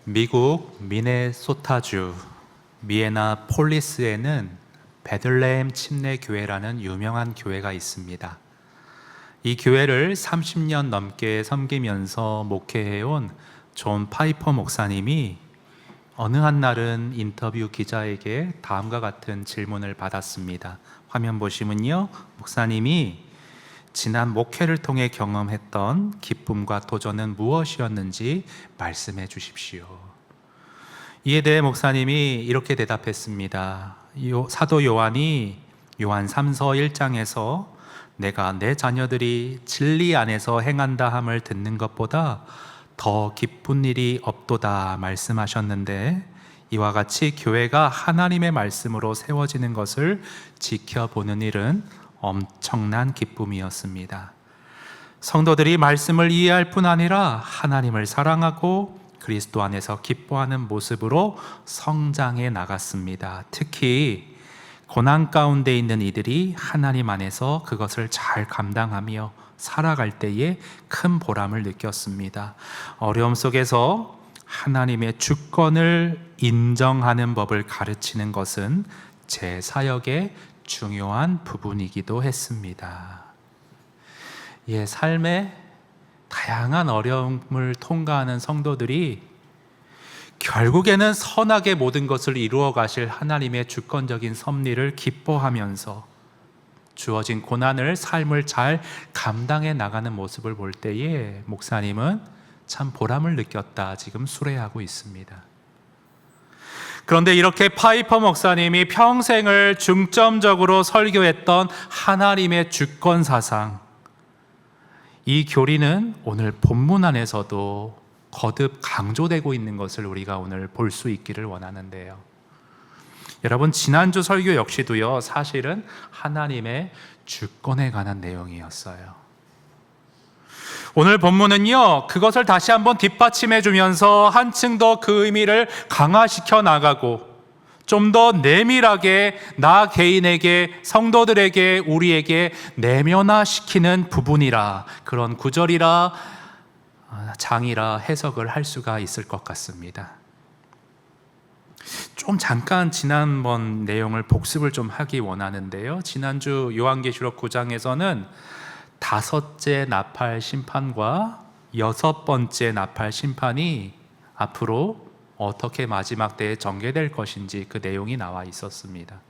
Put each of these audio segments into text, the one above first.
미국 미네소타주 미애나폴리스에는 베들레헴 침례교회라는 유명한 교회가 있습니다. 이 교회를 30년 넘게 섬기면서 목회해온 존 파이퍼 목사님이 어느 한 날은 인터뷰 기자에게 다음과 같은 질문을 받았습니다. 화면 보시면요, 목사님이 지난 목회를 통해 경험했던 기쁨과 도전은 무엇이었는지 말씀해 주십시오. 이에 대해 목사님이 이렇게 대답했습니다. 사도 요한이 요한 3서 1장에서 내가 내 자녀들이 진리 안에서 행한다 함을 듣는 것보다 더 기쁜 일이 없도다 말씀하셨는데, 이와 같이 교회가 하나님의 말씀으로 세워지는 것을 지켜보는 일은 엄청난 기쁨이었습니다. 성도들이 말씀을 이해할 뿐 아니라 하나님을 사랑하고 그리스도 안에서 기뻐하는 모습으로 성장해 나갔습니다. 특히 고난 가운데 있는 이들이 하나님 안에서 그것을 잘 감당하며 살아갈 때에 큰 보람을 느꼈습니다. 어려움 속에서 하나님의 주권을 인정하는 법을 가르치는 것은 제 사역의 중요한 부분이기도 했습니다. 삶의 다양한 어려움을 통과하는 성도들이 결국에는 선하게 모든 것을 이루어 가실 하나님의 주권적인 섭리를 기뻐하면서 주어진 고난을, 삶을 잘 감당해 나가는 모습을 볼 때에 목사님은 참 보람을 느꼈다 지금 수레하고 있습니다. 그런데 이렇게 파이퍼 목사님이 평생을 중점적으로 설교했던 하나님의 주권 사상, 이 교리는 오늘 본문 안에서도 거듭 강조되고 있는 것을 우리가 오늘 볼 수 있기를 원하는데요. 여러분, 지난주 설교 역시도요, 사실은 하나님의 주권에 관한 내용이었어요. 오늘 본문은요, 그것을 다시 한번 뒷받침해 주면서 한층 더 그 의미를 강화시켜 나가고 좀 더 내밀하게 나 개인에게, 성도들에게, 우리에게 내면화시키는 부분이라, 그런 구절이라 장이라 해석을 할 수가 있을 것 같습니다. 좀 잠깐 지난번 내용을 복습을 좀 하기 원하는데요. 지난주 요한계시록 9장에서는 5째 나팔 심판과 6번째 나팔 심판이 앞으로 어떻게 마지막 때에 전개될 것인지 그 내용이 나와 있었습니다.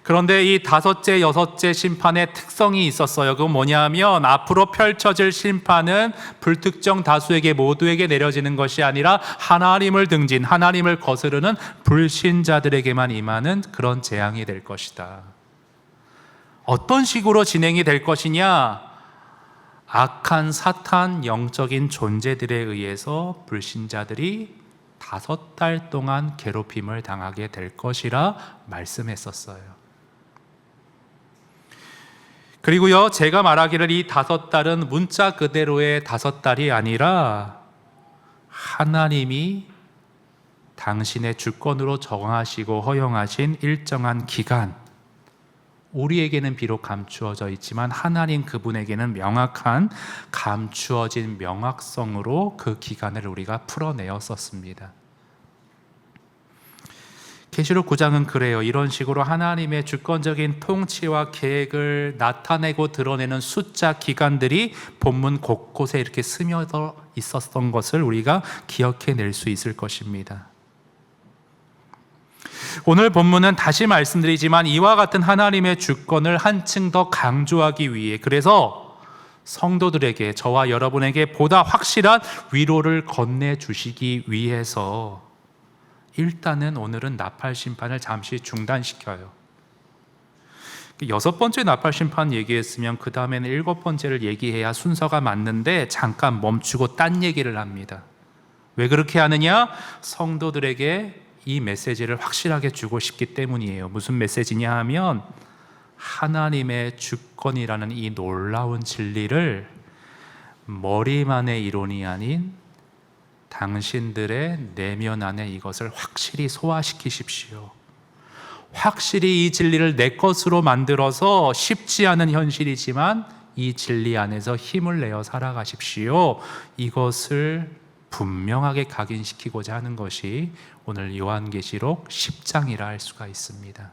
그런데 이 5째, 6째 심판의 특성이 있었어요. 그건 뭐냐면 앞으로 펼쳐질 심판은 불특정 다수에게 모두에게 내려지는 것이 아니라 하나님을 등진, 하나님을 거스르는 불신자들에게만 임하는 그런 재앙이 될 것이다. 어떤 식으로 진행이 될 것이냐? 악한 사탄 영적인 존재들에 의해서 불신자들이 5달 동안 괴롭힘을 당하게 될 것이라 말씀했었어요. 그리고요, 제가 말하기를 이 5달은 문자 그대로의 5달이 아니라 하나님이 당신의 주권으로 정하시고 허용하신 일정한 기간, 우리에게는 비록 감추어져 있지만 하나님 그분에게는 명확한 감추어진 명확성으로 그 기간을 우리가 풀어내었었습니다. 계시록 9장은 그래요. 이런 식으로 하나님의 주권적인 통치와 계획을 나타내고 드러내는 숫자 기간들이 본문 곳곳에 이렇게 스며져 있었던 것을 우리가 기억해낼 수 있을 것입니다. 오늘 본문은 다시 말씀드리지만 이와 같은 하나님의 주권을 한층 더 강조하기 위해, 그래서 성도들에게, 저와 여러분에게 보다 확실한 위로를 건네주시기 위해서 일단은 오늘은 나팔 심판을 잠시 중단시켜요. 6번째 나팔 심판 얘기했으면 그 다음에는 7번째를 얘기해야 순서가 맞는데 잠깐 멈추고 딴 얘기를 합니다. 왜 그렇게 하느냐? 성도들에게 이 메시지를 확실하게 주고 싶기 때문이에요. 무슨 메시지냐 하면 하나님의 주권이라는 이 놀라운 진리를 머리만의 이론이 아닌 당신들의 내면 안에 이것을 확실히 소화시키십시오. 확실히 이 진리를 내 것으로 만들어서 쉽지 않은 현실이지만 이 진리 안에서 힘을 내어 살아가십시오. 이것을 분명하게 각인시키고자 하는 것이 오늘 요한계시록 10장이라 할 수가 있습니다.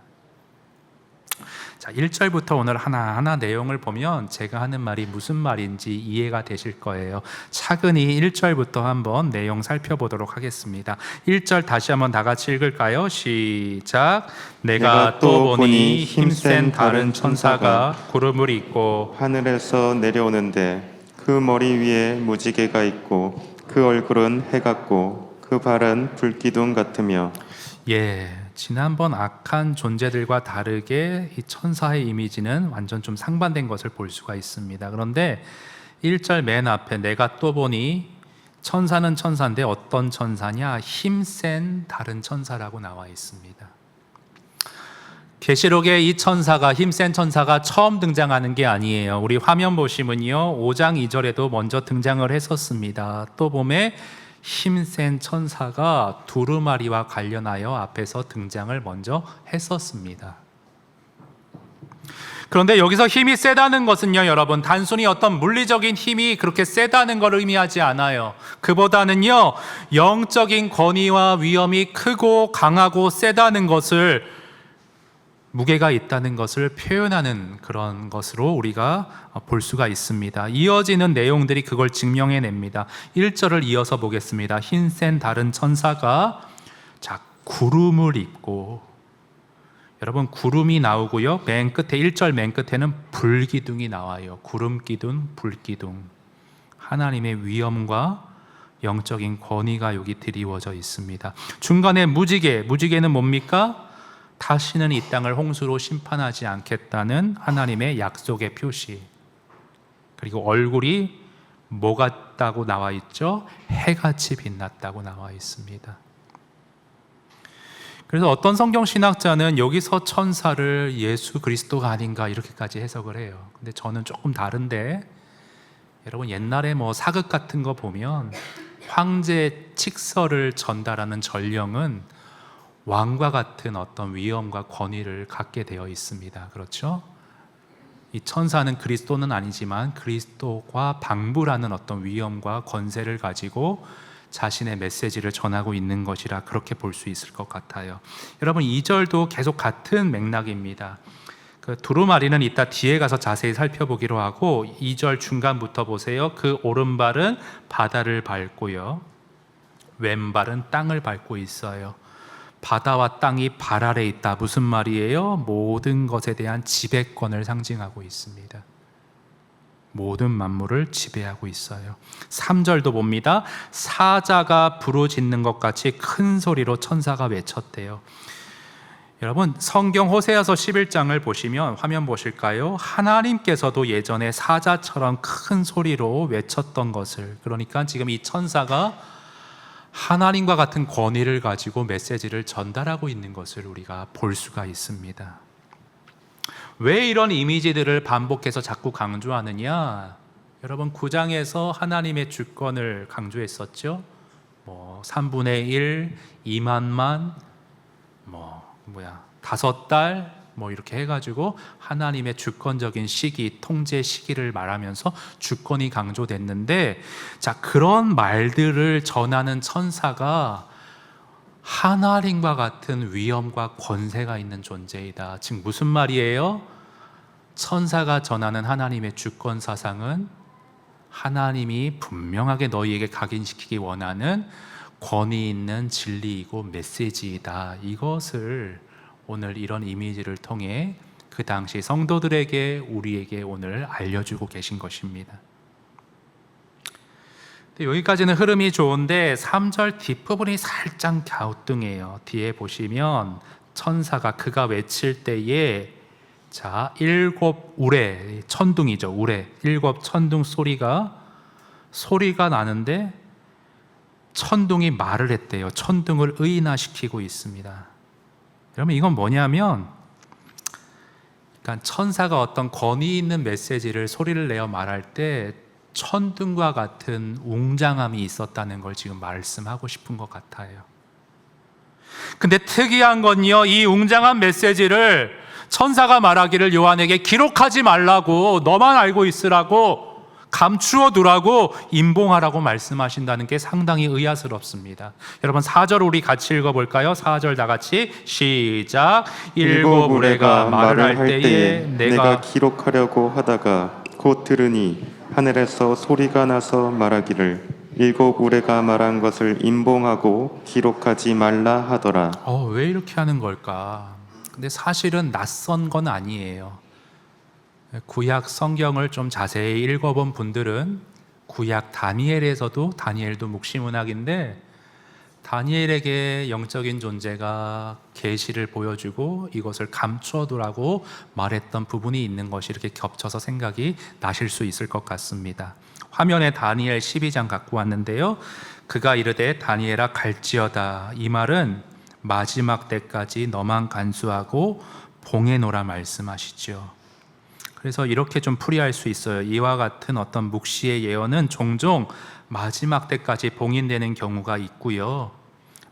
자, 1절부터 오늘 하나하나 내용을 보면 제가 하는 말이 무슨 말인지 이해가 되실 거예요. 차근히 1절부터 한번 내용 살펴보도록 하겠습니다. 1절 다시 한번 다 같이 읽을까요? 시작. 내가 또 보니 힘센 다른 천사가 구름을 입고 하늘에서 내려오는데 그 머리 위에 무지개가 있고 그 얼굴은 해 같고 그 발은 불기둥 같으며. 지난번 악한 존재들과 다르게 이 천사의 이미지는 완전 좀 상반된 것을 볼 수가 있습니다. 그런데 1절 맨 앞에 내가 또 보니 천사는 천사인데 어떤 천사냐? 힘센 다른 천사라고 나와 있습니다. 계시록에 이 천사가, 힘센 천사가 처음 등장하는 게 아니에요. 우리 화면 보시면요, 5장 2절에도 먼저 등장을 했었습니다. 또 보면 힘센 천사가 두루마리와 관련하여 앞에서 등장을 먼저 했었습니다. 그런데 여기서 힘이 세다는 것은요, 여러분, 단순히 어떤 물리적인 힘이 그렇게 세다는 걸 의미하지 않아요. 그보다는요, 영적인 권위와 위엄이 크고 강하고 세다는 것을, 무게가 있다는 것을 표현하는 그런 것으로 우리가 볼 수가 있습니다. 이어지는 내용들이 그걸 증명해냅니다. 1절을 이어서 보겠습니다. 힘센 다른 천사가 구름을 입고, 여러분, 구름이 나오고요, 맨 끝에 1절 맨 끝에는 불기둥이 나와요. 구름기둥, 불기둥. 하나님의 위엄과 영적인 권위가 여기 드리워져 있습니다. 중간에 무지개는 뭡니까? 다시는 이 땅을 홍수로 심판하지 않겠다는 하나님의 약속의 표시. 그리고 얼굴이 뭐 같다고 나와 있죠? 해같이 빛났다고 나와 있습니다. 그래서 어떤 성경신학자는 여기서 천사를 예수 그리스도가 아닌가 이렇게까지 해석을 해요. 근데 저는 조금 다른데, 여러분, 옛날에 사극 같은 거 보면 황제 칙서를 전달하는 전령은 왕과 같은 어떤 위엄과 권위를 갖게 되어 있습니다. 그렇죠? 이 천사는 그리스도는 아니지만 그리스도와 방불하는 어떤 위엄과 권세를 가지고 자신의 메시지를 전하고 있는 것이라 그렇게 볼 수 있을 것 같아요. 여러분, 2절도 계속 같은 맥락입니다. 그 두루마리는 이따 뒤에 가서 자세히 살펴보기로 하고, 2절 중간부터 보세요. 그 오른발은 바다를 밟고요, 왼발은 땅을 밟고 있어요. 바다와 땅이 발 아래 있다. 무슨 말이에요? 모든 것에 대한 지배권을 상징하고 있습니다. 모든 만물을 지배하고 있어요. 3절도 봅니다. 사자가 부르짖는 것 같이 큰 소리로 천사가 외쳤대요. 여러분, 성경 호세아서 11장을 보시면, 화면 보실까요? 하나님께서도 예전에 사자처럼 큰 소리로 외쳤던 것을, 그러니까 지금 이 천사가 하나님과 같은 권위를 가지고 메시지를 전달하고 있는 것을 우리가 볼 수가 있습니다. 왜 이런 이미지들을 반복해서 자꾸 강조하느냐? 여러분, 9장에서 하나님의 주권을 강조했었죠. 3분의 1, 2만만, 5달, 이렇게 해가지고 하나님의 주권적인 시기, 통제 시기를 말하면서 주권이 강조됐는데, 그런 말들을 전하는 천사가 하나님과 같은 위엄과 권세가 있는 존재이다. 즉 무슨 말이에요? 천사가 전하는 하나님의 주권 사상은 하나님이 분명하게 너희에게 각인시키기 원하는 권위 있는 진리이고 메시지이다. 이것을 오늘 이런 이미지를 통해 그 당시 성도들에게, 우리에게 오늘 알려주고 계신 것입니다. 여기까지는 흐름이 좋은데 3절 뒷부분이 살짝 갸우뚱해요. 뒤에 보시면 천사가 그가 외칠 때에 7 우레, 천둥이죠. 우레, 7 천둥 소리가 나는데 천둥이 말을 했대요. 천둥을 의인화시키고 있습니다. 여러분, 이건 뭐냐면, 그러니까 천사가 어떤 권위 있는 메시지를 소리를 내어 말할 때 천둥과 같은 웅장함이 있었다는 걸 지금 말씀하고 싶은 것 같아요. 근데 특이한 건요, 이 웅장한 메시지를 천사가 말하기를 요한에게 기록하지 말라고, 너만 알고 있으라고 감추어 두라고 임봉하라고 말씀하신다는 게 상당히 의아스럽습니다. 여러분 4절 우리 같이 읽어볼까요? 4절 다 같이 시작. 일곱 우레가 말을 할 때에 내가 기록하려고 하다가 곧 들으니 하늘에서 소리가 나서 말하기를 일곱 우레가 말한 것을 임봉하고 기록하지 말라 하더라. 왜 이렇게 하는 걸까? 근데 사실은 낯선 건 아니에요. 구약 성경을 좀 자세히 읽어본 분들은 구약 다니엘에서도, 다니엘도 묵시문학인데 다니엘에게 영적인 존재가 계시를 보여주고 이것을 감추어두라고 말했던 부분이 있는 것이 이렇게 겹쳐서 생각이 나실 수 있을 것 같습니다. 화면에 다니엘 12장 갖고 왔는데요, 그가 이르되 다니엘아 갈지어다. 이 말은 마지막 때까지 너만 간수하고 봉해 놓으라 말씀하시죠. 그래서 이렇게 좀 풀이할 수 있어요. 이와 같은 어떤 묵시의 예언은 종종 마지막 때까지 봉인되는 경우가 있고요,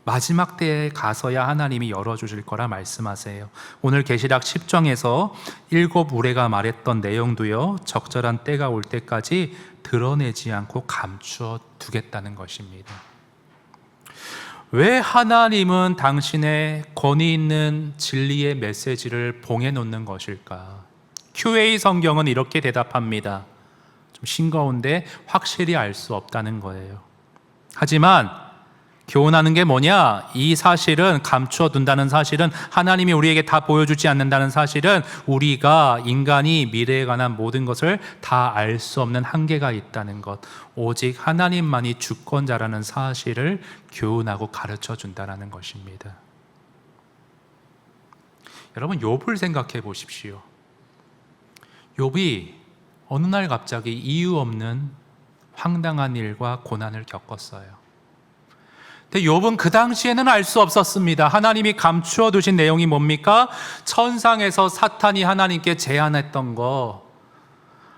마지막 때에 가서야 하나님이 열어주실 거라 말씀하세요. 오늘 계시락 10장에서 일곱 우레가 말했던 내용도요, 적절한 때가 올 때까지 드러내지 않고 감추어 두겠다는 것입니다. 왜 하나님은 당신의 권위 있는 진리의 메시지를 봉해 놓는 것일까? QA 성경은 이렇게 대답합니다. 좀 싱거운데 확실히 알 수 없다는 거예요. 하지만 교훈하는 게 뭐냐? 이 사실은, 감추어 둔다는 사실은, 하나님이 우리에게 다 보여주지 않는다는 사실은, 우리가 인간이 미래에 관한 모든 것을 다 알 수 없는 한계가 있다는 것, 오직 하나님만이 주권자라는 사실을 교훈하고 가르쳐 준다는 것입니다. 여러분, 욥을 생각해 보십시오. 욥이 어느 날 갑자기 이유 없는 황당한 일과 고난을 겪었어요. 근데 욥은 그 당시에는 알 수 없었습니다. 하나님이 감추어 두신 내용이 뭡니까? 천상에서 사탄이 하나님께 제안했던 거,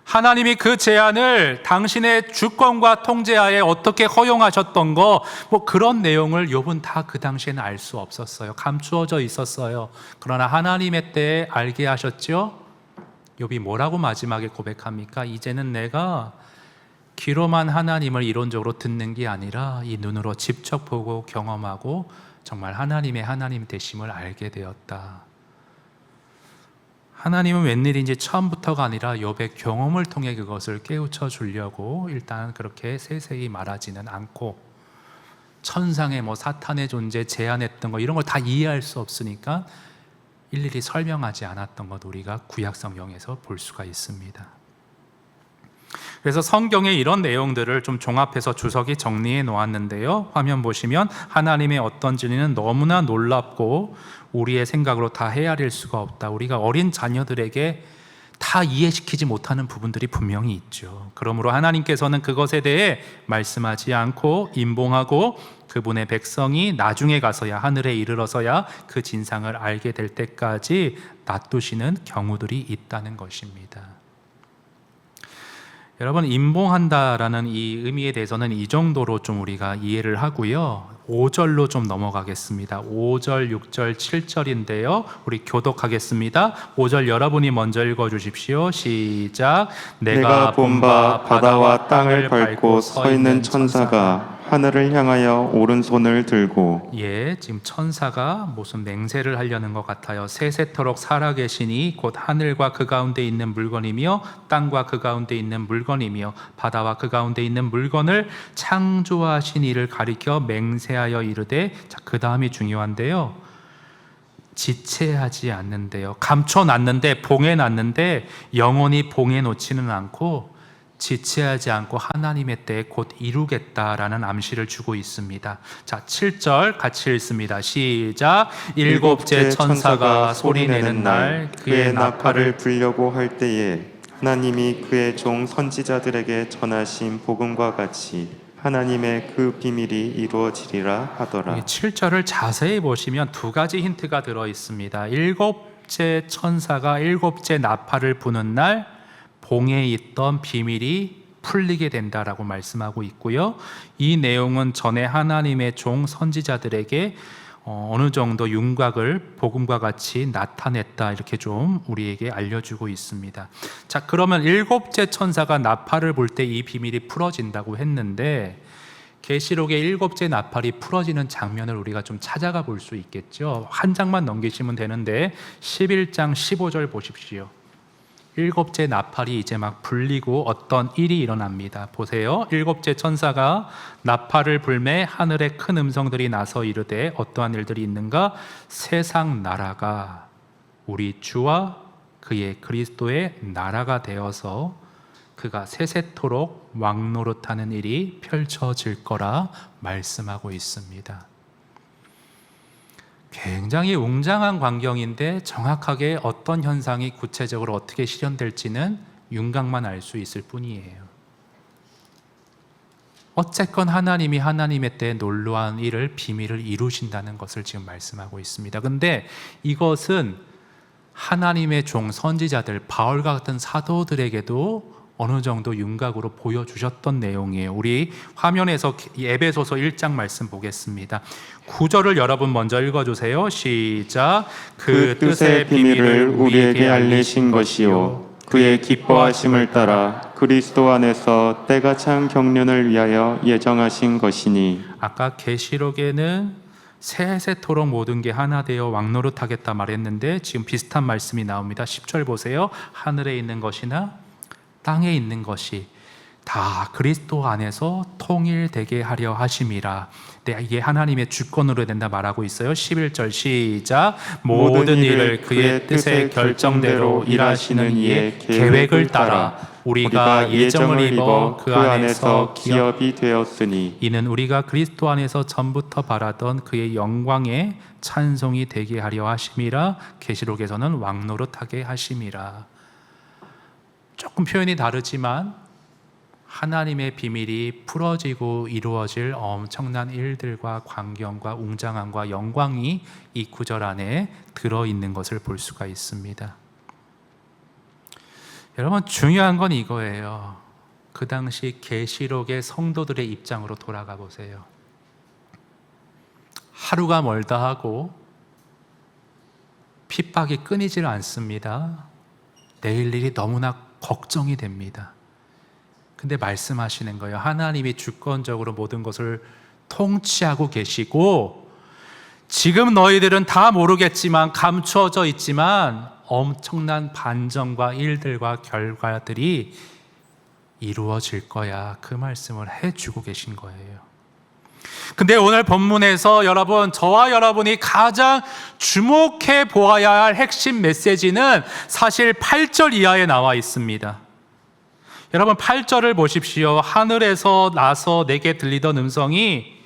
하나님이 그 제안을 당신의 주권과 통제하에 어떻게 허용하셨던 거, 그런 내용을 욥은 다 그 당시에는 알 수 없었어요. 감추어져 있었어요. 그러나 하나님의 때에 알게 하셨죠. 욥이 뭐라고 마지막에 고백합니까? 이제는 내가 귀로만 하나님을 이론적으로 듣는 게 아니라 이 눈으로 직접 보고 경험하고 정말 하나님의 하나님 되심을 알게 되었다. 하나님은 웬일인지 처음부터가 아니라 욥의 경험을 통해 그것을 깨우쳐 주려고 일단 그렇게 세세히 말하지는 않고, 천상의 사탄의 존재 제안했던 거 이런 걸 다 이해할 수 없으니까 일일이 설명하지 않았던 것, 우리가 구약 성경에서 볼 수가 있습니다. 그래서 성경의 이런 내용들을 좀 종합해서 주석이 정리해 놓았는데요, 화면 보시면 하나님의 어떤 진리는 너무나 놀랍고 우리의 생각으로 다 헤아릴 수가 없다. 우리가 어린 자녀들에게 다 이해시키지 못하는 부분들이 분명히 있죠. 그러므로 하나님께서는 그것에 대해 말씀하지 않고 임봉하고 그분의 백성이 나중에 가서야, 하늘에 이르러서야 그 진상을 알게 될 때까지 놔두시는 경우들이 있다는 것입니다. 여러분, 임봉한다라는 이 의미에 대해서는 이 정도로 좀 우리가 이해를 하고요, 5절로 좀 넘어가겠습니다. 5절, 6절, 7절인데요 우리 교독하겠습니다. 5절 여러분이 먼저 읽어주십시오. 시작. 내가 본 바 바다와 땅을 밟고 서 있는 천사가 하늘을 향하여 오른손을 들고, 지금 천사가 무슨 맹세를 하려는 것 같아요. 세세토록 살아계시니 곧 하늘과 그 가운데 있는 물건이며 땅과 그 가운데 있는 물건이며 바다와 그 가운데 있는 물건을 창조하신 이를 가리켜 맹세하여 이르되, 그 다음이 중요한데요, 지체하지 않는데요, 감춰놨는데, 봉해놨는데 영원히 봉해놓지는 않고 지체하지 않고 하나님의 때에 곧 이루겠다라는 암시를 주고 있습니다. 자, 7절 같이 읽습니다. 시작. 일곱째 천사가 소리내는 날 그의 나팔을 불려고 할 때에 하나님이 그의 종 선지자들에게 전하신 복음과 같이 하나님의 그 비밀이 이루어지리라 하더라. 7절을 자세히 보시면 두 가지 힌트가 들어 있습니다. 일곱째 천사가 일곱째 나팔을 부는 날 봉에 있던 비밀이 풀리게 된다라고 말씀하고 있고요, 이 내용은 전에 하나님의 종 선지자들에게 어느 정도 윤곽을 복음과 같이 나타냈다, 이렇게 좀 우리에게 알려주고 있습니다. 자, 그러면 일곱째 천사가 나팔을 불 때 이 비밀이 풀어진다고 했는데, 계시록의 일곱째 나팔이 풀어지는 장면을 우리가 좀 찾아가 볼 수 있겠죠. 한 장만 넘기시면 되는데 11장 15절 보십시오. 일곱째 나팔이 이제 막 불리고 어떤 일이 일어납니다. 보세요. 일곱째 천사가 나팔을 불매 하늘에 큰 음성들이 나서 이르되 어떠한 일들이 있는가? 세상 나라가 우리 주와 그의 그리스도의 나라가 되어서 그가 세세토록 왕노릇하는 일이 펼쳐질 거라 말씀하고 있습니다. 굉장히 웅장한 광경인데 정확하게 어떤 현상이 구체적으로 어떻게 실현될지는 윤곽만 알 수 있을 뿐이에요. 어쨌건 하나님이 하나님의 때에 놀라운 일을, 비밀을 이루신다는 것을 지금 말씀하고 있습니다. 근데 이것은 하나님의 종 선지자들, 바울과 같은 사도들에게도 어느 정도 윤곽으로 보여주셨던 내용이에요. 우리 화면에서 에베소서 1장 말씀 보겠습니다. 9절을 여러분 먼저 읽어주세요. 시작. 그 뜻의 비밀을 우리에게 알리신 것이요 그의 기뻐하심을 따라 그리스도 안에서 때가 찬 경륜을 위하여 예정하신 것이니. 아까 계시록에는 세세토록 모든 게 하나 되어 왕노릇하겠다 말했는데 지금 비슷한 말씀이 나옵니다. 10절 보세요. 하늘에 있는 것이나 땅에 있는 것이 다 그리스도 안에서 통일되게 하려 하심이라. 네, 이게 하나님의 주권으로 된다 말하고 있어요. 11절 시작. 모든 일을 그의 뜻의 결정대로 일하시는 이의 계획을 따라 우리가 예정을 입어 그 안에서 기업이 되었으니. 이는 우리가 그리스도 안에서 전부터 바라던 그의 영광의 찬송이 되게 하려 하심이라. 계시록에서는 왕노릇하게 하심이라. 조금 표현이 다르지만 하나님의 비밀이 풀어지고 이루어질 엄청난 일들과 광경과 웅장함과 영광이 이 구절 안에 들어있는 것을 볼 수가 있습니다. 여러분, 중요한 건 이거예요. 그 당시 계시록의 성도들의 입장으로 돌아가 보세요. 하루가 멀다 하고 핍박이 끊이질 않습니다. 내일 일이 너무나 걱정이 됩니다. 근데 말씀하시는 거예요. 하나님이 주권적으로 모든 것을 통치하고 계시고 지금 너희들은 다 모르겠지만 감추어져 있지만 엄청난 반전과 일들과 결과들이 이루어질 거야. 그 말씀을 해주고 계신 거예요. 근데 오늘 본문에서 여러분, 저와 여러분이 가장 주목해 보아야 할 핵심 메시지는 사실 8절 이하에 나와 있습니다. 여러분, 8절을 보십시오. 하늘에서 나서 내게 들리던 음성이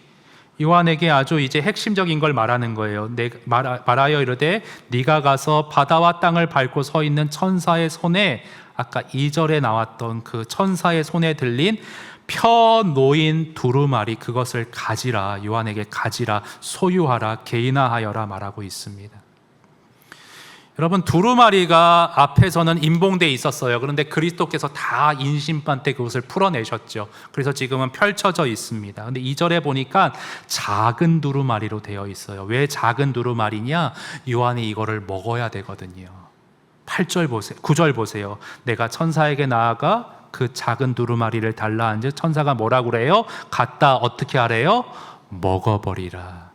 요한에게 아주 이제 핵심적인 걸 말하는 거예요. 말하여 이르되 네가 가서 바다와 땅을 밟고 서 있는 천사의 손에, 아까 2절에 나왔던 그 천사의 손에 들린 펴 놓인 두루마리, 그것을 가지라, 요한에게 가지라, 소유하라, 개인화하여라 말하고 있습니다. 여러분, 두루마리가 앞에서는 임봉되어 있었어요. 그런데 그리스도께서 다 인심판 때 그것을 풀어내셨죠. 그래서 지금은 펼쳐져 있습니다. 근데 2절에 보니까 작은 두루마리로 되어 있어요. 왜 작은 두루마리냐? 요한이 이거를 먹어야 되거든요. 8절 보세요. 9절 보세요. 내가 천사에게 나아가 그 작은 두루마리를 달라 한즉 천사가 뭐라고 그래요? 갖다 어떻게 하래요? 먹어버리라.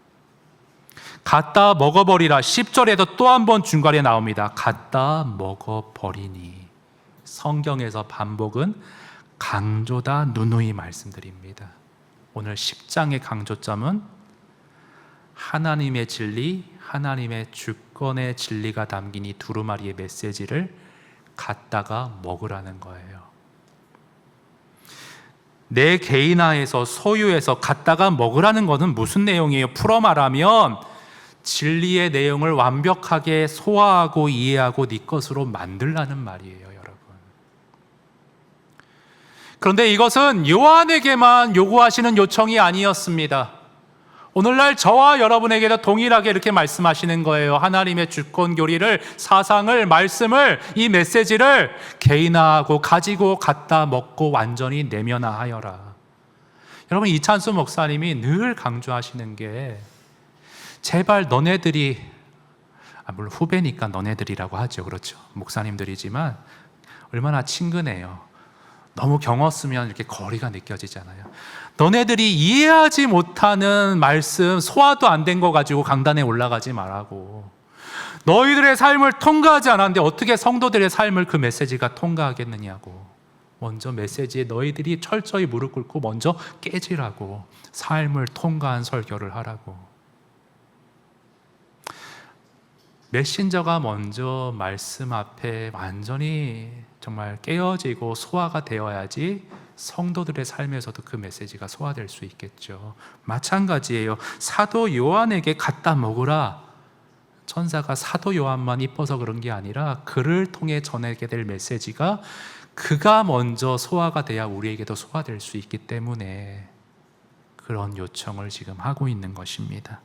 갖다 먹어버리라. 10절에도 또 한 번 중간에 나옵니다. 갖다 먹어버리니. 성경에서 반복은 강조다 누누이 말씀드립니다. 오늘 10장의 강조점은 하나님의 진리, 하나님의 주권의 진리가 담긴 이 두루마리의 메시지를 갖다가 먹으라는 거예요. 내 개인화해서 소유해서 갖다가 먹으라는 것은 무슨 내용이에요? 풀어 말하면 진리의 내용을 완벽하게 소화하고 이해하고 네 것으로 만들라는 말이에요, 여러분. 그런데 이것은 요한에게만 요구하시는 요청이 아니었습니다. 오늘날 저와 여러분에게도 동일하게 이렇게 말씀하시는 거예요. 하나님의 주권 교리를, 사상을, 말씀을, 이 메시지를 개인화하고 가지고 갖다 먹고 완전히 내면화하여라. 여러분, 이찬수 목사님이 늘 강조하시는 게 제발 너네들이, 물론 후배니까 너네들이라고 하죠. 그렇죠. 목사님들이지만 얼마나 친근해요. 너무 경었으면 이렇게 거리가 느껴지잖아요. 너네들이 이해하지 못하는 말씀, 소화도 안 된 거 가지고 강단에 올라가지 말라고. 너희들의 삶을 통과하지 않았는데 어떻게 성도들의 삶을 그 메시지가 통과하겠느냐고. 먼저 메시지에 너희들이 철저히 무릎 꿇고 먼저 깨지라고. 삶을 통과한 설교를 하라고. 메신저가 먼저 말씀 앞에 완전히 정말 깨어지고 소화가 되어야지 성도들의 삶에서도 그 메시지가 소화될 수 있겠죠. 마찬가지예요. 사도 요한에게 갖다 먹으라. 천사가 사도 요한만 이뻐서 그런 게 아니라 그를 통해 전하게 될 메시지가 그가 먼저 소화가 돼야 우리에게도 소화될 수 있기 때문에 그런 요청을 지금 하고 있는 것입니다.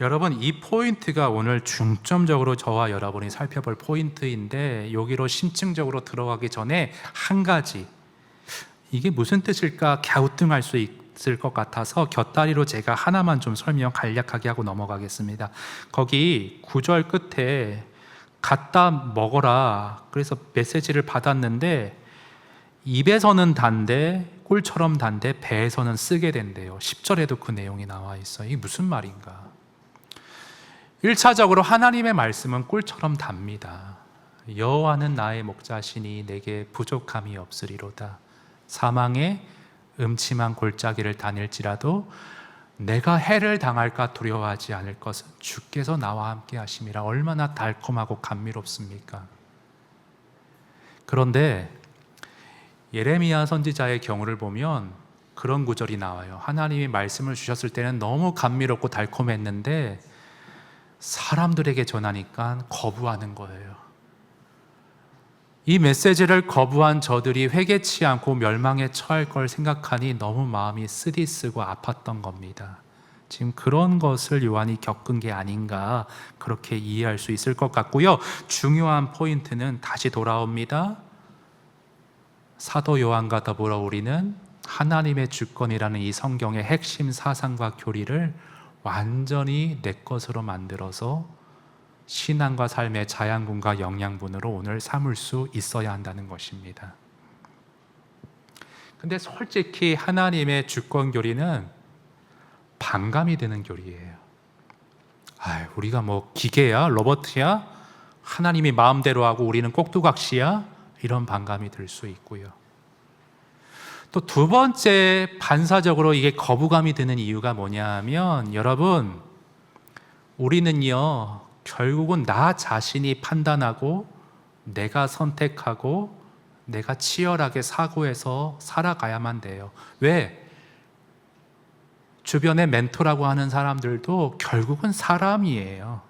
여러분, 이 포인트가 오늘 중점적으로 저와 여러분이 살펴볼 포인트인데 여기로 심층적으로 들어가기 전에 한 가지, 이게 무슨 뜻일까 갸우뚱할 수 있을 것 같아서 곁다리로 제가 하나만 좀 설명 간략하게 하고 넘어가겠습니다. 거기 9절 끝에 갖다 먹어라, 그래서 메시지를 받았는데 입에서는 단데 꿀처럼 단데 배에서는 쓰게 된대요. 10절에도 그 내용이 나와 있어요. 이게 무슨 말인가? 1차적으로 하나님의 말씀은 꿀처럼 답니다. 여호와는 나의 목자시니 내게 부족함이 없으리로다. 사망의 음침한 골짜기를 다닐지라도 내가 해를 당할까 두려워하지 않을 것은 주께서 나와 함께 하심이라. 얼마나 달콤하고 감미롭습니까? 그런데 예레미야 선지자의 경우를 보면 그런 구절이 나와요. 하나님이 말씀을 주셨을 때는 너무 감미롭고 달콤했는데 사람들에게 전하니까 거부하는 거예요. 이 메시지를 거부한 저들이 회개치 않고 멸망에 처할 걸 생각하니 너무 마음이 쓰디쓰고 아팠던 겁니다. 지금 그런 것을 요한이 겪은 게 아닌가, 그렇게 이해할 수 있을 것 같고요. 중요한 포인트는 다시 돌아옵니다. 사도 요한과 더불어 우리는 하나님의 주권이라는 이 성경의 핵심 사상과 교리를 완전히 내 것으로 만들어서 신앙과 삶의 자양분과 영양분으로 오늘 삼을 수 있어야 한다는 것입니다. 근데 솔직히 하나님의 주권 교리는 반감이 드는 교리예요. 우리가 뭐 기계야? 로봇이야? 하나님이 마음대로 하고 우리는 꼭두각시야? 이런 반감이 들 수 있고요. 또 두 번째, 반사적으로 이게 거부감이 드는 이유가 뭐냐 하면, 여러분, 우리는요 결국은 나 자신이 판단하고 내가 선택하고 내가 치열하게 사고해서 살아가야만 돼요. 왜? 주변에 멘토라고 하는 사람들도 결국은 사람이에요.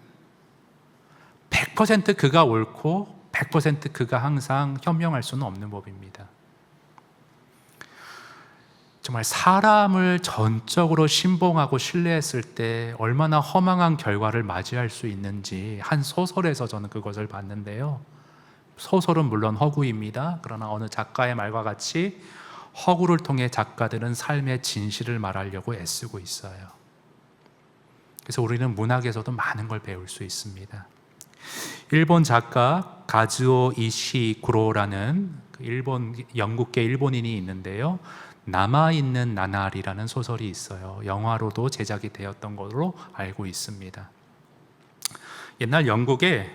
100% 그가 옳고 100% 그가 항상 현명할 수는 없는 법입니다. 정말 사람을 전적으로 신봉하고 신뢰했을 때 얼마나 허망한 결과를 맞이할 수 있는지 한 소설에서 저는 그것을 봤는데요. 소설은 물론 허구입니다. 그러나 어느 작가의 말과 같이 허구를 통해 작가들은 삶의 진실을 말하려고 애쓰고 있어요. 그래서 우리는 문학에서도 많은 걸 배울 수 있습니다. 일본 작가 가즈오 이시구로라는 영국계 일본인이 있는데요. 남아있는 나날이라는 소설이 있어요. 영화로도 제작이 되었던 것으로 알고 있습니다. 옛날 영국에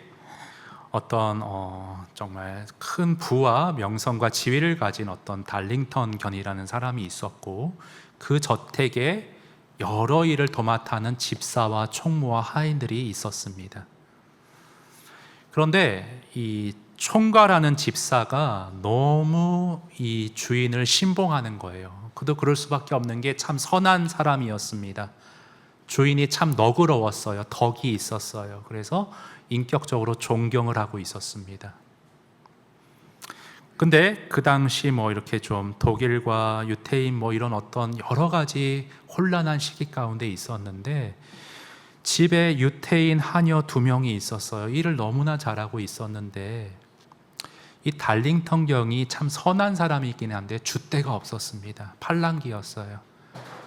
어떤 정말 큰 부와 명성과 지위를 가진 어떤 달링턴 견이라는 사람이 있었고, 그 저택에 여러 일을 도맡아 하는 집사와 총무와 하인들이 있었습니다. 그런데 이 총괄하는 집사가 너무 이 주인을 신봉하는 거예요. 그도 그럴 수밖에 없는 게 참 선한 사람이었습니다. 주인이 참 너그러웠어요. 덕이 있었어요. 그래서 인격적으로 존경을 하고 있었습니다. 근데 그 당시 이렇게 좀 독일과 유태인 이런 어떤 여러 가지 혼란한 시기 가운데 있었는데, 집에 유태인 하녀 2명이 있었어요. 일을 너무나 잘하고 있었는데 이 달링턴 경이 참 선한 사람이긴 한데 줏대가 없었습니다. 팔랑귀였어요.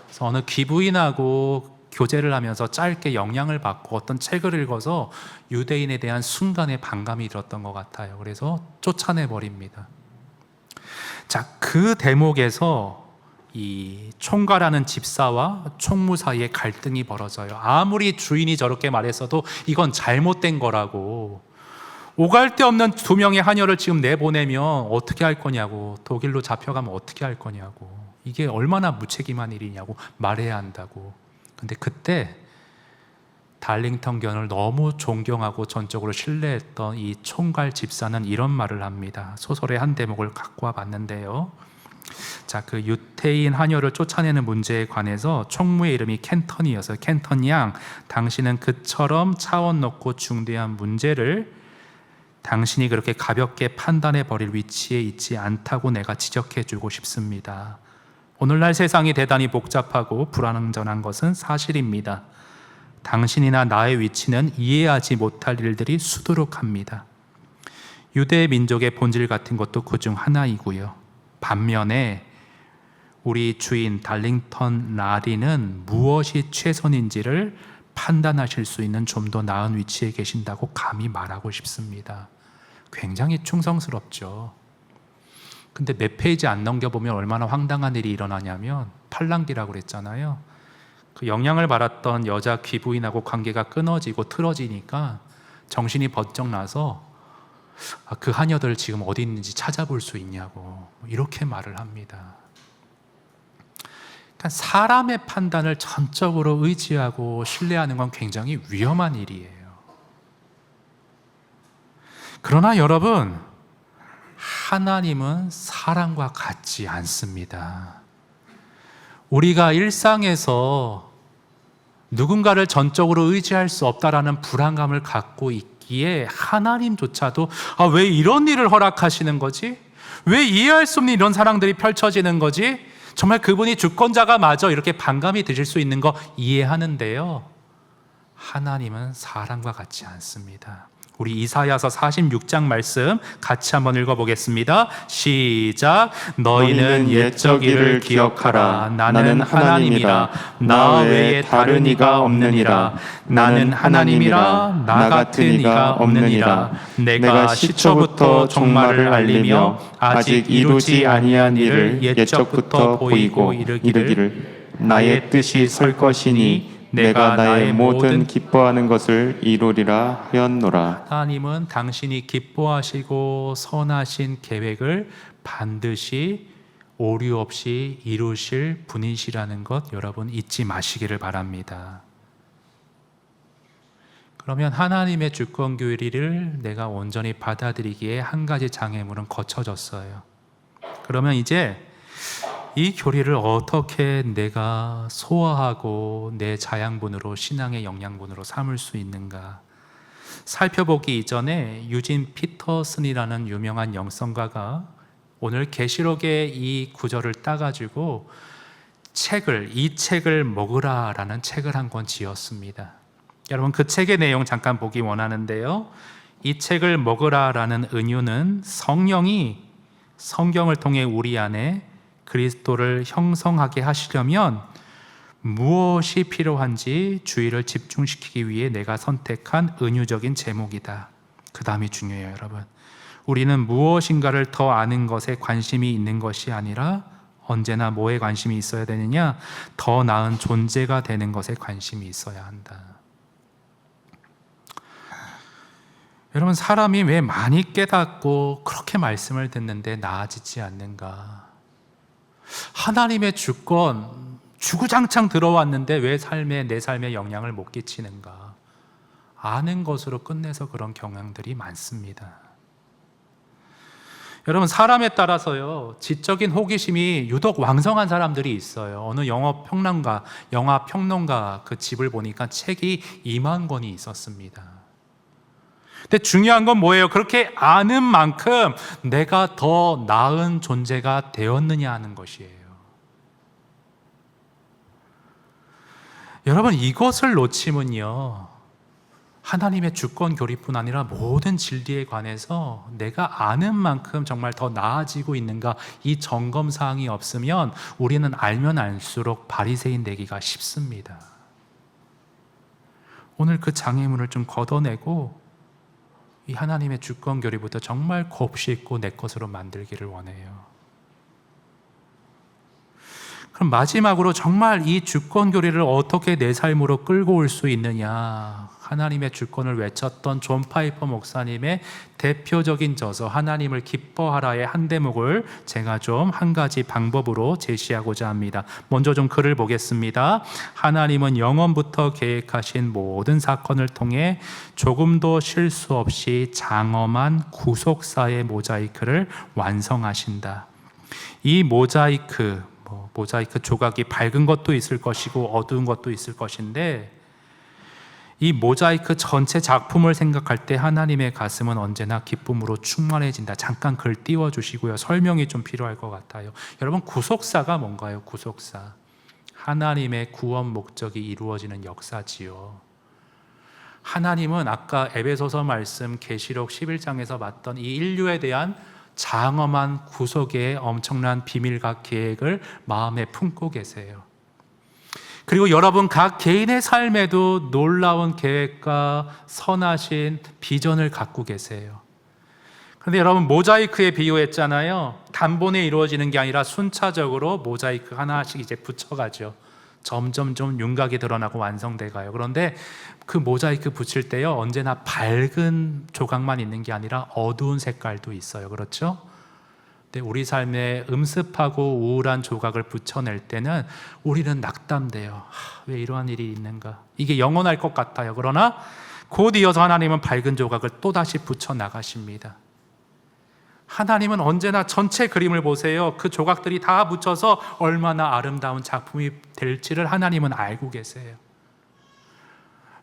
그래서 어느 귀부인하고 교제를 하면서 짧게 영향을 받고 어떤 책을 읽어서 유대인에 대한 순간의 반감이 들었던 것 같아요. 그래서 쫓아내 버립니다. 자, 그 대목에서 이 총괄하는 집사와 총무 사이에 갈등이 벌어져요. 아무리 주인이 저렇게 말했어도 이건 잘못된 거라고, 오갈 데 없는 두 명의 하녀를 지금 내보내면 어떻게 할 거냐고, 독일로 잡혀가면 어떻게 할 거냐고, 이게 얼마나 무책임한 일이냐고 말해야 한다고. 근데 그때 달링턴 견을 너무 존경하고 전적으로 신뢰했던 이 총괄 집사는 이런 말을 합니다. 소설의 한 대목을 갖고 와 봤는데요. 자, 그 유태인 하녀를 쫓아내는 문제에 관해서 총무의 이름이 켄턴이어서, 켄턴 양, 당신은 그처럼 차원 높고 중대한 문제를 당신이 그렇게 가볍게 판단해 버릴 위치에 있지 않다고 내가 지적해 주고 싶습니다. 오늘날 세상이 대단히 복잡하고 불완전한 것은 사실입니다. 당신이나 나의 위치는 이해하지 못할 일들이 수두룩합니다. 유대 민족의 본질 같은 것도 그중 하나이고요. 반면에 우리 주인 달링턴 라디는 무엇이 최선인지를 판단하실 수 있는 좀 더 나은 위치에 계신다고 감히 말하고 싶습니다. 굉장히 충성스럽죠. 근데 몇 페이지 안 넘겨보면 얼마나 황당한 일이 일어나냐면, 팔랑귀라고 그랬잖아요. 그 영향을 받았던 여자 귀부인하고 관계가 끊어지고 틀어지니까 정신이 번쩍 나서 그 하녀들 지금 어디 있는지 찾아볼 수 있냐고 이렇게 말을 합니다. 그러니까 사람의 판단을 전적으로 의지하고 신뢰하는 건 굉장히 위험한 일이에요. 그러나 여러분, 하나님은 사람과 같지 않습니다. 우리가 일상에서 누군가를 전적으로 의지할 수 없다라는 불안감을 갖고 있기에 하나님조차도 왜 이런 일을 허락하시는 거지? 왜 이해할 수 없는 이런 상황들이 펼쳐지는 거지? 정말 그분이 주권자가 맞아, 이렇게 반감이 드실 수 있는 거 이해하는데요, 하나님은 사람과 같지 않습니다. 우리 이사야서 46장 말씀 같이 한번 읽어보겠습니다. 시작. 너희는 옛적 일을 기억하라. 나는 하나님이라. 나 외에 다른 이가 없느니라. 나는 하나님이라. 나 같은 이가 없느니라. 내가 시초부터 종말을 알리며 아직 이루지 아니한 일을 옛적부터 보이고 이르기를 나의 뜻이 설 것이니 내가 나의 모든 기뻐하는 것을 이루리라 하였노라. 하나님은 당신이 기뻐하시고 선하신 계획을 반드시 오류 없이 이루실 분이시라는 것 여러분 잊지 마시기를 바랍니다. 그러면 하나님의 주권 교리를 내가 온전히 받아들이기에 한 가지 장애물은 거쳐졌어요. 그러면 이제 이 교리를 어떻게 내가 소화하고 내 자양분으로, 신앙의 영양분으로 삼을 수 있는가 살펴보기 이전에 유진 피터슨이라는 유명한 영성가가 오늘 계시록의 이 구절을 따가지고 이 책을 먹으라라는 책을 한 권 지었습니다. 여러분, 그 책의 내용 잠깐 보기 원하는데요, 이 책을 먹으라라는 은유는 성령이 성경을 통해 우리 안에 그리스도를 형성하게 하시려면 무엇이 필요한지 주의를 집중시키기 위해 내가 선택한 은유적인 제목이다. 그 다음이 중요해요, 여러분. 우리는 무엇인가를 더 아는 것에 관심이 있는 것이 아니라 언제나 뭐에 관심이 있어야 되느냐? 더 나은 존재가 되는 것에 관심이 있어야 한다. 여러분, 사람이 왜 많이 깨닫고 그렇게 말씀을 듣는데 나아지지 않는가? 하나님의 주권 주구장창 들어왔는데 왜 내 삶에 영향을 못 끼치는가? 아는 것으로 끝내서 그런 경향들이 많습니다. 여러분, 사람에 따라서요, 지적인 호기심이 유독 왕성한 사람들이 있어요. 어느 영화 평론가 그 집을 보니까 책이 2만 권이 있었습니다. 근데 중요한 건 뭐예요? 그렇게 아는 만큼 내가 더 나은 존재가 되었느냐 하는 것이에요. 여러분, 이것을 놓치면요, 하나님의 주권 교리뿐 아니라 모든 진리에 관해서 내가 아는 만큼 정말 더 나아지고 있는가, 이 점검사항이 없으면 우리는 알면 알수록 바리새인 되기가 쉽습니다. 오늘 그 장애물을 좀 걷어내고 이 하나님의 주권 교리부터 정말 곱씹고 내 것으로 만들기를 원해요. 그럼 마지막으로 정말 이 주권 교리를 어떻게 내 삶으로 끌고 올 수 있느냐, 하나님의 주권을 외쳤던 존 파이퍼 목사님의 대표적인 저서 하나님을 기뻐하라의 한 대목을 제가 좀 한 가지 방법으로 제시하고자 합니다. 먼저 좀 글을 보겠습니다. 하나님은 영원부터 계획하신 모든 사건을 통해 조금도 실수 없이 장엄한 구속사의 모자이크를 완성하신다. 이 모자이크 조각이 밝은 것도 있을 것이고 어두운 것도 있을 것인데, 이 모자이크 전체 작품을 생각할 때 하나님의 가슴은 언제나 기쁨으로 충만해진다. 잠깐 글 띄워주시고요. 설명이 좀 필요할 것 같아요. 여러분, 구속사가 뭔가요? 구속사, 하나님의 구원 목적이 이루어지는 역사지요. 하나님은 아까 에베소서 말씀 계시록 11장에서 봤던 이 인류에 대한 장엄한 구속의 엄청난 비밀과 계획을 마음에 품고 계세요. 그리고 여러분 각 개인의 삶에도 놀라운 계획과 선하신 비전을 갖고 계세요. 그런데 여러분, 모자이크에 비유했잖아요. 단번에 이루어지는 게 아니라 순차적으로 모자이크 하나씩 이제 붙여가죠. 점점 좀 윤곽이 드러나고 완성돼 가요. 그런데 그 모자이크 붙일 때요, 언제나 밝은 조각만 있는 게 아니라 어두운 색깔도 있어요. 그렇죠? 근데 우리 삶에 음습하고 우울한 조각을 붙여낼 때는 우리는 낙담돼요. 왜 이러한 일이 있는가? 이게 영원할 것 같아요. 그러나 곧 이어서 하나님은 밝은 조각을 또다시 붙여 나가십니다. 하나님은 언제나 전체 그림을 보세요. 그 조각들이 다 붙여서 얼마나 아름다운 작품이 될지를 하나님은 알고 계세요.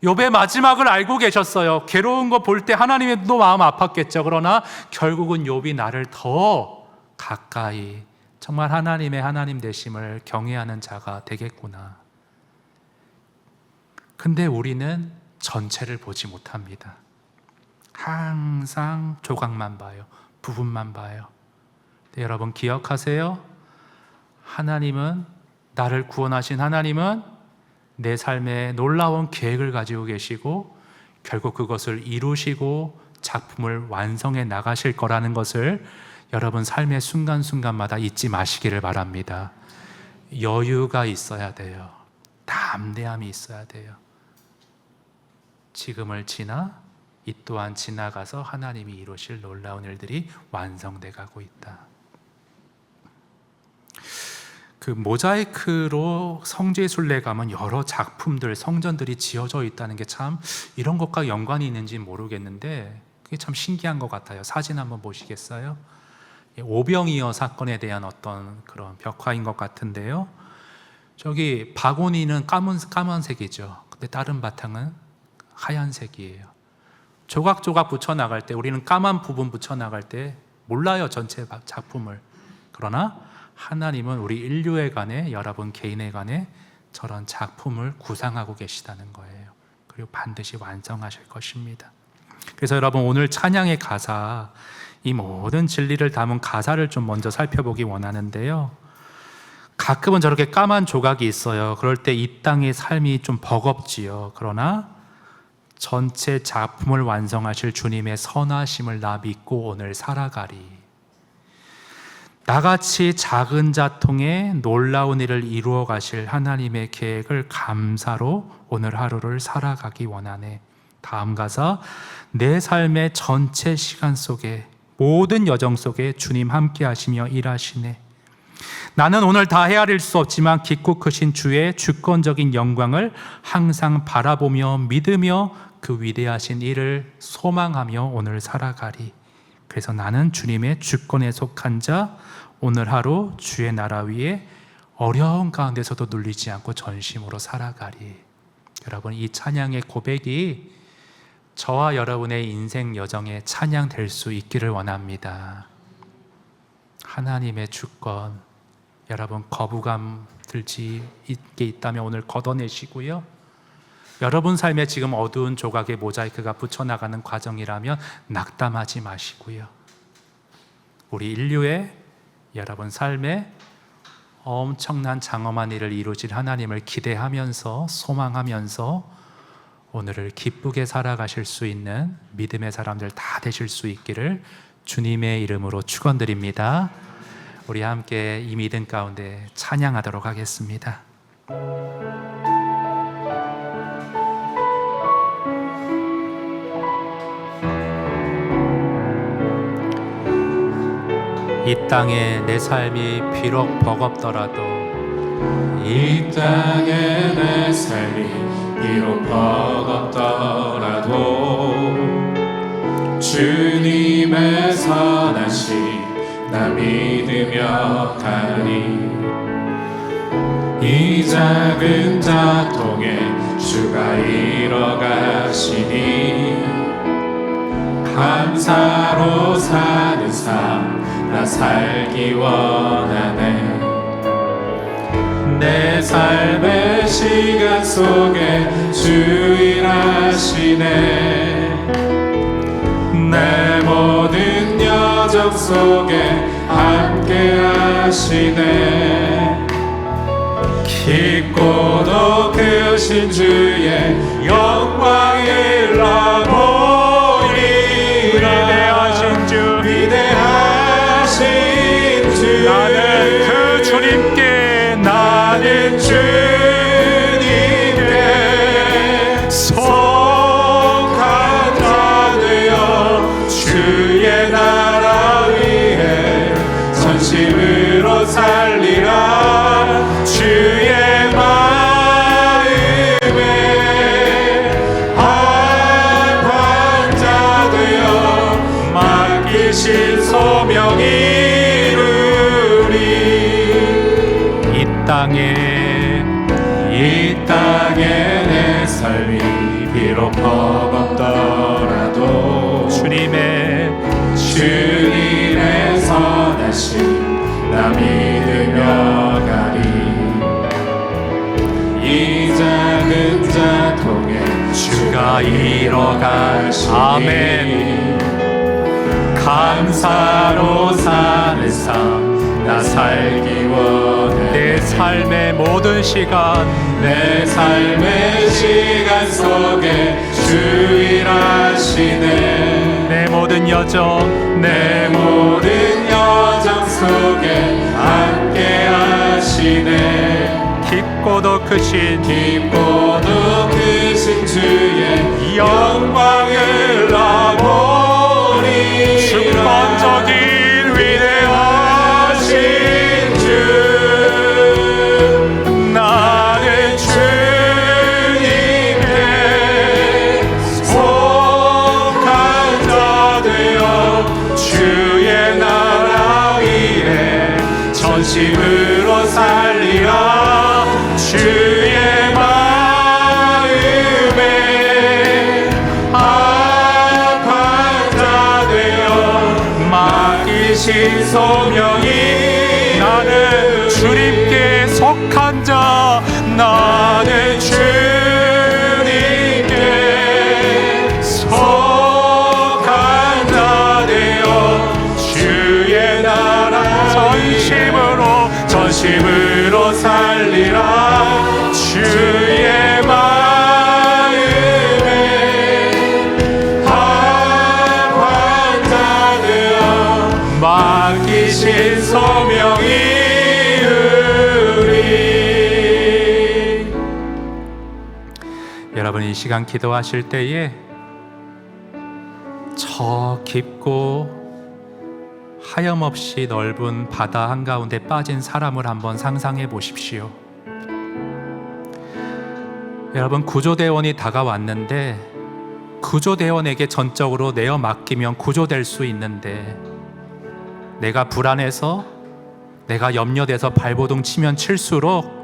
욥의 마지막을 알고 계셨어요. 괴로운 거 볼 때 하나님도 마음 아팠겠죠. 그러나 결국은 욥이 나를 더 가까이 정말 하나님의 하나님 되심을 경외하는 자가 되겠구나. 근데 우리는 전체를 보지 못합니다. 항상 조각만 봐요. 부분만 봐요. 근데 여러분 기억하세요. 하나님은, 나를 구원하신 하나님은 내 삶에 놀라운 계획을 가지고 계시고 결국 그것을 이루시고 작품을 완성해 나가실 거라는 것을 여러분 삶의 순간순간마다 잊지 마시기를 바랍니다. 여유가 있어야 돼요. 담대함이 있어야 돼요. 지금을 지나 이 또한 지나가서 하나님이 이루실 놀라운 일들이 완성돼 가고 있다. 그 모자이크로 성지순례 가면 여러 작품들, 성전들이 지어져 있다는 게 참 이런 것과 연관이 있는지 모르겠는데 그게 참 신기한 것 같아요. 사진 한번 보시겠어요? 오병이어 사건에 대한 어떤 그런 벽화인 것 같은데요. 저기 바구니는 까만색이죠. 근데 다른 바탕은 하얀색이에요. 조각조각 붙여 나갈 때, 우리는 까만 부분 붙여 나갈 때 몰라요, 전체 작품을. 그러나 하나님은 우리 인류에 관해, 여러분 개인에 관해 저런 작품을 구상하고 계시다는 거예요. 그리고 반드시 완성하실 것입니다. 그래서 여러분, 오늘 찬양의 가사, 이 모든 진리를 담은 가사를 좀 먼저 살펴보기 원하는데요. 가끔은 저렇게 까만 조각이 있어요. 그럴 때 이 땅의 삶이 좀 버겁지요. 그러나 전체 작품을 완성하실 주님의 선하심을 나 믿고 오늘 살아가리. 나같이 작은 자 통해 놀라운 일을 이루어 가실 하나님의 계획을 감사로 오늘 하루를 살아가기 원하네. 다음 가사, 내 삶의 전체 시간 속에, 모든 여정 속에 주님 함께 하시며 일하시네. 나는 오늘 다 헤아릴 수 없지만 깊고 크신 주의 주권적인 영광을 항상 바라보며 믿으며 그 위대하신 일을 소망하며 오늘 살아가리. 그래서 나는 주님의 주권에 속한 자, 오늘 하루 주의 나라 위에 어려운 가운데서도 눌리지 않고 전심으로 살아가리. 여러분, 이 찬양의 고백이 저와 여러분의 인생 여정에 찬양 될 수 있기를 원합니다. 하나님의 주권, 여러분 거부감 들지 있게 있다면 오늘 걷어내시고요. 여러분 삶에 지금 어두운 조각의 모자이크가 붙여나가는 과정이라면 낙담하지 마시고요. 우리 인류의 여러분 삶에 엄청난 장엄한 일을 이루실 하나님을 기대하면서, 소망하면서 오늘을 기쁘게 살아가실 수 있는 믿음의 사람들 다 되실 수 있기를 주님의 이름으로 축원드립니다. 우리 함께 이 믿음 가운데 찬양하도록 하겠습니다. 이 땅에 내 삶이 비록 버겁더라도 이 땅에 내 삶이 비록 버겁더라도 주님의 선하심 나 믿으며 가리. 이 작은 자통에 주가 이뤄가시니 감사로 사는 삶 나 살기 원하네. 내 삶의 시간 속에 주 일하시네. 내 모든 여정 속에 함께 하시네. 깊고도 크신 주의 영광 일러보리라. 위대하신 주, 위대하신 주, 나는 그 주님께 나는 주님께 속한 자 되어 주의 나라 위해 전심으로 살리라. 주의 마음에 합한 자 되어 맡기신 소명 이루리. 이 땅에 내 삶이 비록 버겁더라도 주님의 선하심 나 믿으며 가리. 이 작은 자통에 주가 이뤄가시니 아멘. 감사로 사는 삶 나 살기 원해. 내 삶의 모든 시간, 내 삶의 시간 속에 주 일하시네. 내 모든 여정, 내 모든 여정 속에 함께 하시네. 깊고도 크신 깊고도 크신 주의 영광을 나보리. 주권적인 위대하신 주, 나는 주님께 속한 자 되어 주의 나라 위해 전심으로 살리라. 주의 마음에 합한 자 되어 맡기신 소명이. 나는 주님께 속한 자, 나는 주님께 속한 자 되어 주의 나라 전심으로 살리라. 주의 마음에 합한 자 되어 맡기신 소명이 여러분 이 시간 기도하실 때에 저 깊고 하염없이 넓은 바다 한가운데 빠진 사람을 한번 상상해 보십시오. 여러분 구조대원이 다가왔는데 구조대원에게 전적으로 내어 맡기면 구조될 수 있는데 내가 불안해서 내가 염려돼서 발버둥 치면 칠수록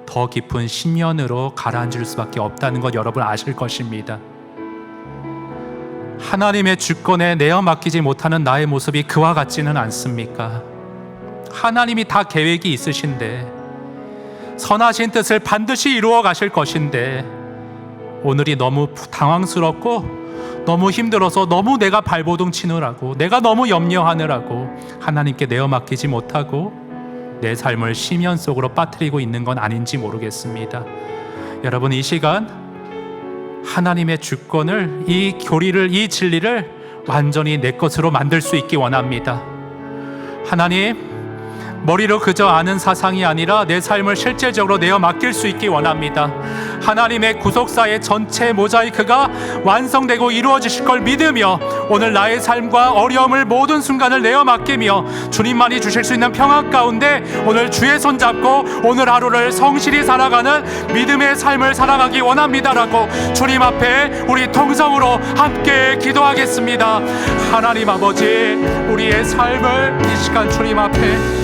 더 깊은 심연으로 가라앉을 수밖에 없다는 것 여러분 아실 것입니다. 하나님의 주권에 내어 맡기지 못하는 나의 모습이 그와 같지는 않습니까? 하나님이 다 계획이 있으신데 선하신 뜻을 반드시 이루어 가실 것인데 오늘이 너무 당황스럽고 너무 힘들어서 너무 내가 발버둥 치느라고 내가 너무 염려하느라고 하나님께 내어 맡기지 못하고 내 삶을 심연 속으로 빠뜨리고 있는 건 아닌지 모르겠습니다. 여러분 이 시간 하나님의 주권을, 이 교리를, 이 진리를 완전히 내 것으로 만들 수 있기 원합니다. 하나님, 머리로 그저 아는 사상이 아니라 내 삶을 실제적으로 내어 맡길 수 있기 원합니다. 하나님의 구속사의 전체 모자이크가 완성되고 이루어지실 걸 믿으며 오늘 나의 삶과 어려움을 모든 순간을 내어 맡기며 주님만이 주실 수 있는 평안 가운데 오늘 주의 손 잡고 오늘 하루를 성실히 살아가는 믿음의 삶을 살아가기 원합니다라고 주님 앞에 우리 통성으로 함께 기도하겠습니다. 하나님 아버지, 우리의 삶을 이 시간 주님 앞에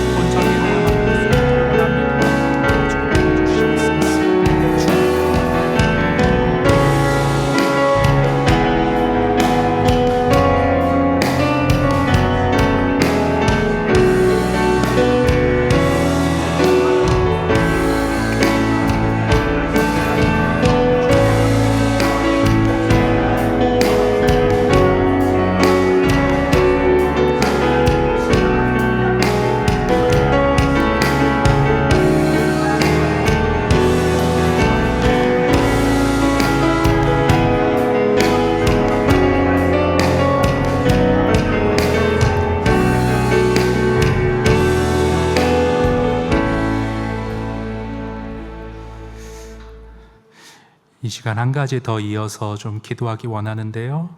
이 시간 한 가지 더 이어서 좀 기도하기 원하는데요.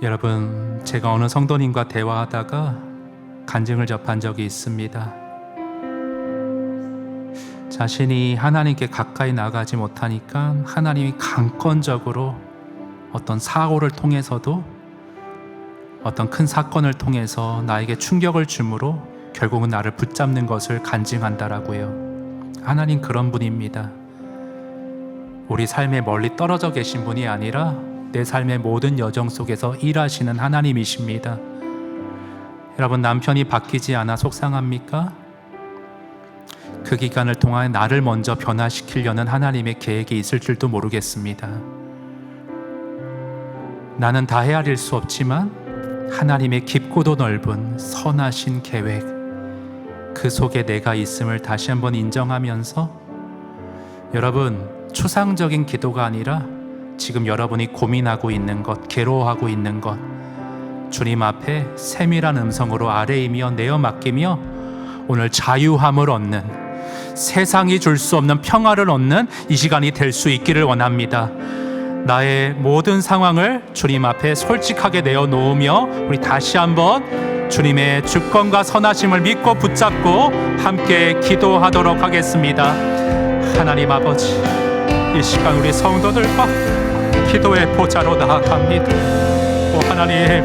여러분, 제가 어느 성도님과 대화하다가 간증을 접한 적이 있습니다. 자신이 하나님께 가까이 나가지 못하니까 하나님이 강권적으로 어떤 사고를 통해서도 어떤 큰 사건을 통해서 나에게 충격을 주므로 결국은 나를 붙잡는 것을 간증한다라고요. 하나님 그런 분입니다. 우리 삶에 멀리 떨어져 계신 분이 아니라 내 삶의 모든 여정 속에서 일하시는 하나님이십니다. 여러분, 남편이 바뀌지 않아 속상합니까? 그 기간을 통하여 나를 먼저 변화시키려는 하나님의 계획이 있을 줄도 모르겠습니다. 나는 다 헤아릴 수 없지만 하나님의 깊고도 넓은 선하신 계획, 그 속에 내가 있음을 다시 한번 인정하면서 여러분, 추상적인 기도가 아니라 지금 여러분이 고민하고 있는 것, 괴로워하고 있는 것 주님 앞에 세밀한 음성으로 아뢰이며 내어 맡기며 오늘 자유함을 얻는, 세상이 줄 수 없는 평화를 얻는 이 시간이 될 수 있기를 원합니다. 나의 모든 상황을 주님 앞에 솔직하게 내어놓으며 우리 다시 한번 주님의 주권과 선하심을 믿고 붙잡고 함께 기도하도록 하겠습니다. 하나님 아버지, 이 시간 우리 성도들과 기도의 보좌로 나아갑니다. 오 하나님,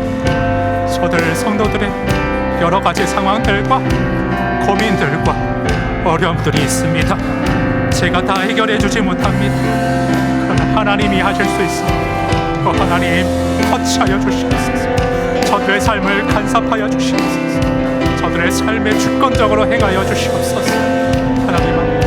저들 성도들의 여러 가지 상황들과 고민들과 어려움들이 있습니다. 제가 다 해결해 주지 못합니다. 그러나 하나님이 하실 수 있습니다. 오 하나님, 터치하여 주시옵소서. 저들의 삶을 간섭하여 주시옵소서. 저들의 삶에 주권적으로 행하여 주시옵소서. 하나님 아버지,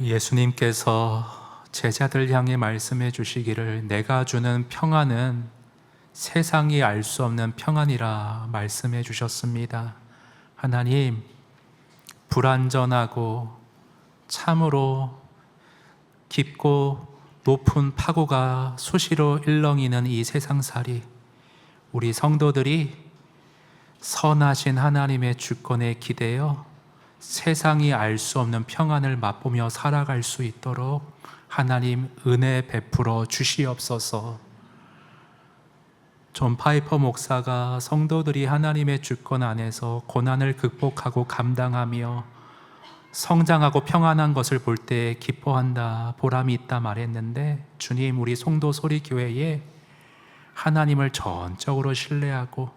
예수님께서 제자들 향해 말씀해 주시기를 내가 주는 평안은 세상이 알 수 없는 평안이라 말씀해 주셨습니다. 하나님, 불완전하고 참으로 깊고 높은 파고가 수시로 일렁이는 이 세상살이, 우리 성도들이 선하신 하나님의 주권에 기대어 세상이 알 수 없는 평안을 맛보며 살아갈 수 있도록 하나님 은혜 베풀어 주시옵소서. 존 파이퍼 목사가 성도들이 하나님의 주권 안에서 고난을 극복하고 감당하며 성장하고 평안한 것을 볼 때 기뻐한다, 보람이 있다 말했는데, 주님, 우리 송도 소리교회에 하나님을 전적으로 신뢰하고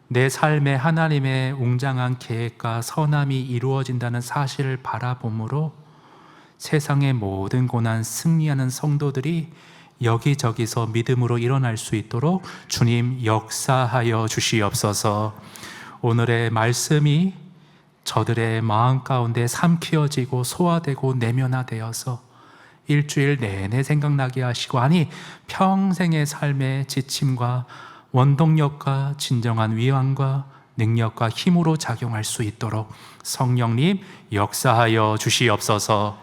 내 삶에 하나님의 웅장한 계획과 선함이 이루어진다는 사실을 바라봄으로 세상의 모든 고난 승리하는 성도들이 여기저기서 믿음으로 일어날 수 있도록 주님 역사하여 주시옵소서. 오늘의 말씀이 저들의 마음 가운데 삼키어지고 소화되고 내면화되어서 일주일 내내 생각나게 하시고, 아니 평생의 삶의 지침과 원동력과 진정한 위안과 능력과 힘으로 작용할 수 있도록 성령님 역사하여 주시옵소서.